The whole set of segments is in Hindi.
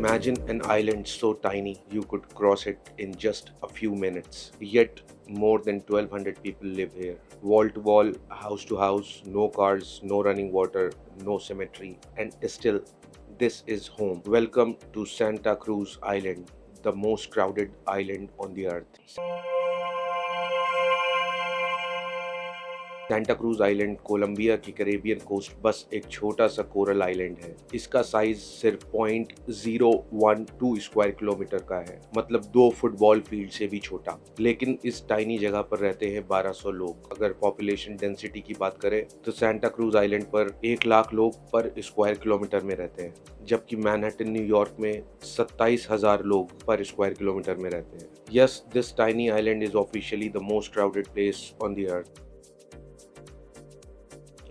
Imagine an island so tiny you could cross it in just a few minutes. Yet, more than 1200 people live here. Wall to wall, house to house, no cars, no running water, no cemetery, and still, this is home. Welcome to Santa Cruz Island, the most crowded island on the earth. Santa Cruz island Colombia की कैरेबियन कोस्ट बस एक छोटा सा कोरल आइलैंड है। इसका साइज सिर्फ 0.012 स्क्वायर किलोमीटर का है, मतलब 2 फुटबॉल फील्ड से भी छोटा। लेकिन इस टाइनी जगह पर रहते हैं 1200 लोग। अगर पॉपुलेशन डेंसिटी की बात करें तो सेंटा क्रूज आइलैंड पर 1 लाख लोग पर स्क्वायर किलोमीटर में रहते हैं, जबकि मैनहट्टन न्यूयॉर्क में 27,000 लोग पर स्क्वायर किलोमीटर में रहते हैं। Yes, this tiny island is officially the most crowded place on the earth.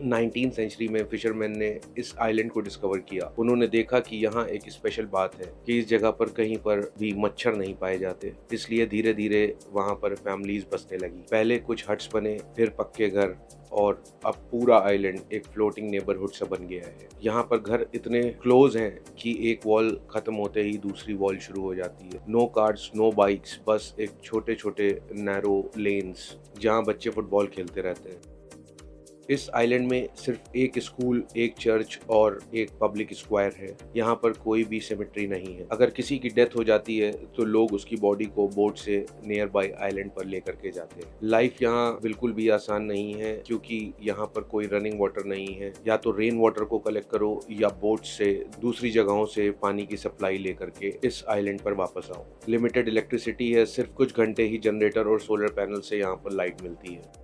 19th century में फिशरमैन ने इस आइलैंड को डिस्कवर किया। उन्होंने देखा कि यहाँ एक स्पेशल बात है कि इस जगह पर कहीं पर भी मच्छर नहीं पाए जाते, इसलिए धीरे धीरे वहाँ पर फैमिलीज बसने लगी। पहले कुछ हट्स बने, फिर पक्के घर, और अब पूरा आइलैंड एक फ्लोटिंग नेबरहुड सा बन गया है। यहाँ पर घर इतने क्लोज हैं कि एक वॉल खत्म होते ही दूसरी वॉल शुरू हो जाती है। नो कार्स, नो बाइक्स, बस एक छोटे छोटे नैरो लेन्स जहाँ बच्चे फुटबॉल खेलते रहते हैं। इस आइलैंड में सिर्फ एक स्कूल, एक चर्च और एक पब्लिक स्क्वायर है। यहाँ पर कोई भी सेमेट्री नहीं है। अगर किसी की डेथ हो जाती है तो लोग उसकी बॉडी को बोट से नियर बाय आइलैंड पर लेकर के जाते हैं। लाइफ यहाँ बिल्कुल भी आसान नहीं है, क्योंकि यहाँ पर कोई रनिंग वाटर नहीं है। या तो रेन वाटर को कलेक्ट करो या बोट से दूसरी जगहों से पानी की सप्लाई लेकर के इस आइलैंड पर वापस आओ। लिमिटेड इलेक्ट्रिसिटी है, सिर्फ कुछ घंटे ही जनरेटर और सोलर पैनल से यहाँ पर लाइट मिलती है।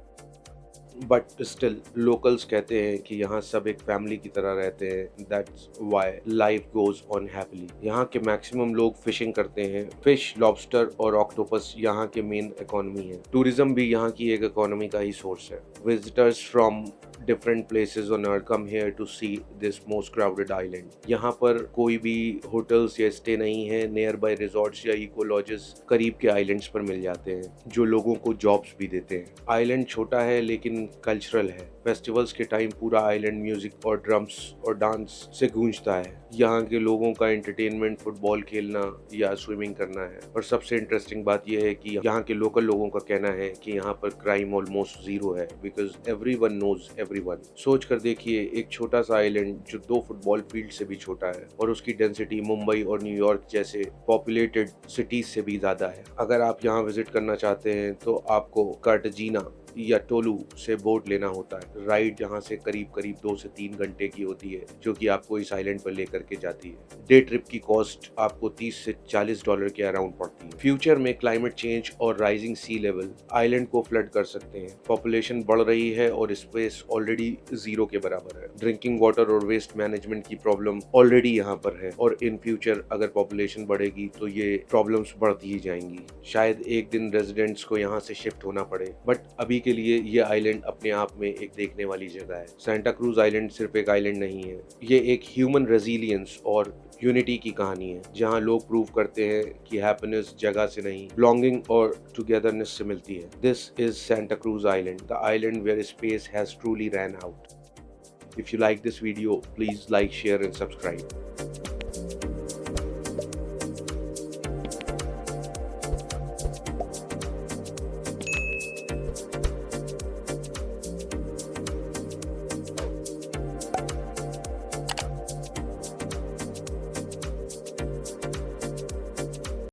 बट स्टिल लोकल्स कहते हैं कि यहाँ सब एक फैमिली की तरह रहते हैं। That's why life goes on happily. यहाँ के मैक्सिमम लोग फिशिंग करते हैं। फिश, लॉबस्टर और ऑक्टोपस यहाँ के मेन इकोनॉमी है। टूरिज्म भी यहाँ की एक इकोनॉमी का ही सोर्स है। Visitors from different places on earth come here to see this most crowded island. यहाँ पर कोई भी होटल्स या स्टे नहीं है। नियर बाय रिजॉर्ट्स या इको लॉजेस करीब के आइलैंड्स पर मिल जाते हैं, जो लोगों को जॉब्स भी देते हैं। आइलैंड छोटा है लेकिन कल्चरल है। फेस्टिवल्स के टाइम पूरा आइलैंड म्यूजिक और ड्रम्स और डांस से गूंजता है। यहाँ के लोगों का एंटरटेनमेंट फुटबॉल खेलना या स्विमिंग करना है। और सबसे इंटरेस्टिंग बात यह है कि यहाँ के लोकल लोगों का कहना है कि यहाँ पर क्राइम ऑलमोस्ट जीरो है, बिकॉज एवरीवन नोज एवरीवन। सोच कर देखिए, एक छोटा सा आइलैंड जो 2 फुटबॉल फील्ड से भी छोटा है और उसकी डेंसिटी मुंबई और न्यूयॉर्क जैसे पॉपुलेटेड सिटीज से भी ज्यादा है। अगर आप यहाँ विजिट करना चाहते हैं तो आपको कार्टाजीना या टोलू से बोट लेना होता है। राइड यहाँ से करीब 2 से 3 घंटे की होती है, जो कि आपको इस आइलैंड पर लेकर के जाती है। डे ट्रिप की कॉस्ट आपको $30 से $40 के अराउंड पड़ती है। फ्यूचर में क्लाइमेट चेंज और राइजिंग सी लेवल आइलैंड को फ्लड कर सकते हैं। पॉपुलेशन बढ़ रही है और स्पेस ऑलरेडी 0 के बराबर है। ड्रिंकिंग वाटर और वेस्ट मैनेजमेंट की प्रॉब्लम ऑलरेडी यहाँ पर है, और इन फ्यूचर अगर पॉपुलेशन बढ़ेगी तो ये प्रॉब्लम्स बढ़ती ही जाएंगी। शायद एक दिन रेजिडेंट्स को यहाँ से शिफ्ट होना पड़े, बट अभी के लिए ये आइलैंड अपने आप में एक देखने वाली जगह है। सेंटा क्रूज आइलैंड सिर्फ एक आइलैंड नहीं है, ये एक ह्यूमन रेजिलियंस और यूनिटी की कहानी है, जहां लोग प्रूव करते हैं कि हैप्पीनेस जगह से नहीं, बिलोंगिंग और टुगेदरनेस से मिलती है। This is Santa Cruz island, the island where space has truly run out. If you like this video, please like, share and subscribe.